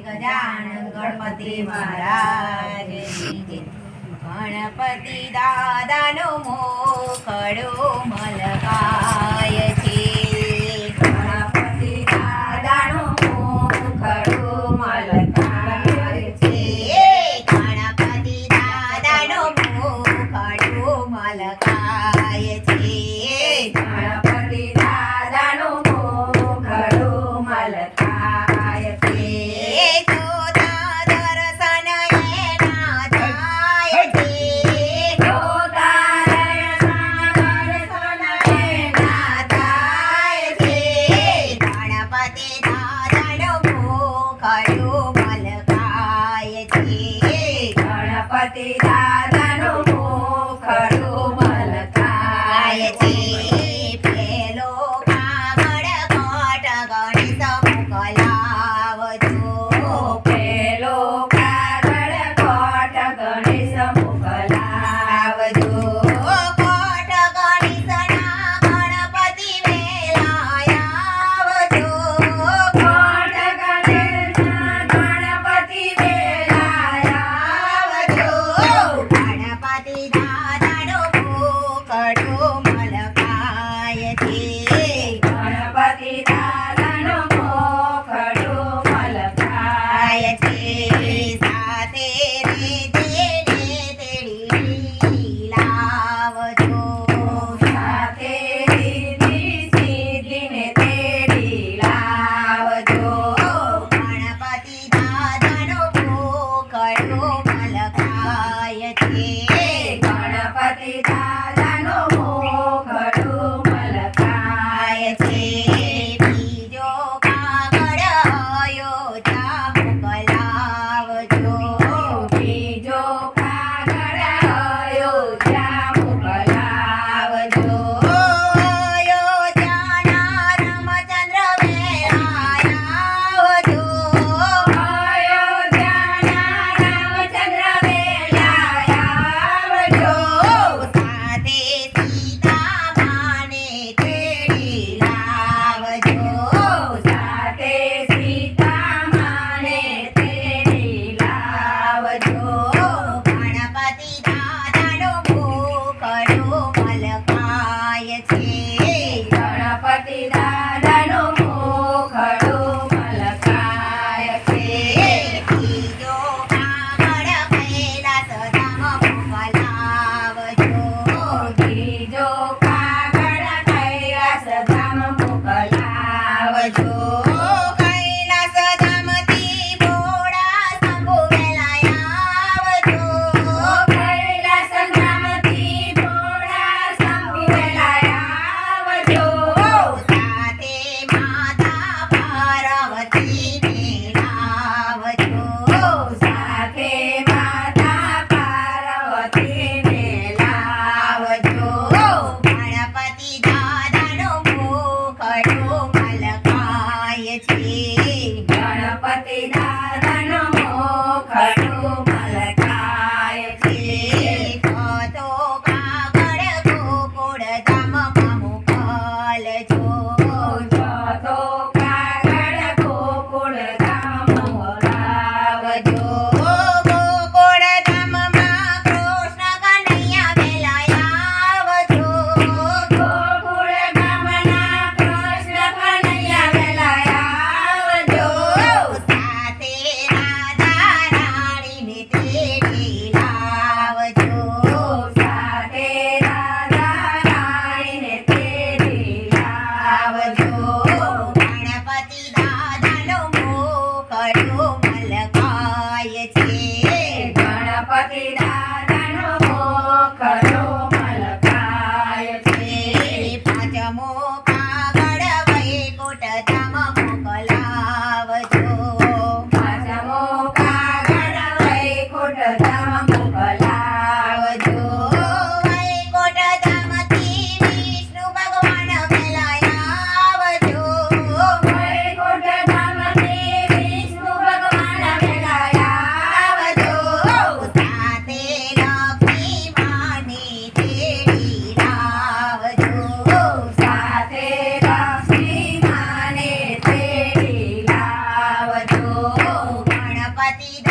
ગજાનન ગણપતિ મહારાજની જય. ગણપતિ દાદાનો મોખડો મલકાય છે. ગણપતિ દાદાનો મોખડો મલકાય છે. ગણપતિ દાદાનો મોખડો મલકાય છે. ગણપતિ દાદાનો મોખડો મલકાય છે. જોતા દર્શન એના થાય છે. જોતા દર્શન એના થાય છે. ગણપતિ દાદાનો મોખડો મલકાય છે. ગણપતિ દાદાનો મોખડો મલકાય છે. પેલો કાગળ કોટ ગણેશ મોકલાવજો. પેલો કાગળ કોટ ગણેશ મોકલાવજો. કોટ ગણેશના ગણપતિ વેલા આવજો. કોટ ગણેશના ગણપતિ વેલા આવજો. ગણપતિ દાદાનો મોખડો મલકાય છે. ગણપતિ દાદાનો મોખડો મલકાય છે. સાથે રે તેડી લાવજો. સાથે રીધી સીધીને તેડી લાવજો. ગણપતિ દાદાનો મોખડો મલકાય છે. ગણપતિ દાદાનો મોખડો મલકાય છે. બીજો કાગળ અયોધ્યા મોકલાવજો. બીજો કાગળ અયોધ્યા મોકલાવજો. અયોધ્યાના રામચંદ્ર વેલા આવજો. અયોધ્યાના રામચંદ્ર વેલા આવજો. સાથે સીતામાને તેડી લાવજો. સાથે સીતામાને તેડી લાવજો. ગણપતિ દાદાનો મોખડો મલકાય છે. ગણપતિ દાદાનો મોખડો મલકાય છે. બીજો કાગળ કૈલાસ ધામ મોકલાવજો. બીજો કાગળ કૈલાસ ધામ મોકલાવજો. કૈલાસ ધામથી ભોળા શંભુ વેલા આવજો. કૈલાસ ધામથી ભોળા શંભુ વેલા આવજો. સાથે માતા પાર્વતીને લાવજો. સાથે માતા પાર્વતીને લાવજો. ગણપતિ દાદાનો મોખડો મલકાય છે. ગણપતિ દાદાનો મોખડો મલકાય છે. તો કાગળ ગોકુળ ધામમાં મોકલજો. તો કાગળ ગોકુળ ધામ મોકલાવજો. ગોકુળ ધામમાં કૃષ્ણ કનૈયા વેલા આવજો. ગોકુળ ધામના કૃષ્ણ કનૈયા વેલા આવજો. સાથે રાધા રાણીને તેડી લાવજો. સાથે રાધા રાણીને તેડી લાવજો. ગણપતિ દાદાનો મોખડો મલકાય છે. ગણપતિ દાદાનો મોખડો મલકાય છે. પાંચમો કાગળ વૈકુંઠ ધામ મોકલાવજો. પાંચમો કાગળ વૈકુંઠ ધામ મોકલાવજો. વૈકુંઠ ધામથી વિષ્ણુ ભગવાન વેલા આવજો. વૈકુંઠ ધામથી વિષ્ણુ ભગવાન વેલા આવજો. સાથે ગણપતિ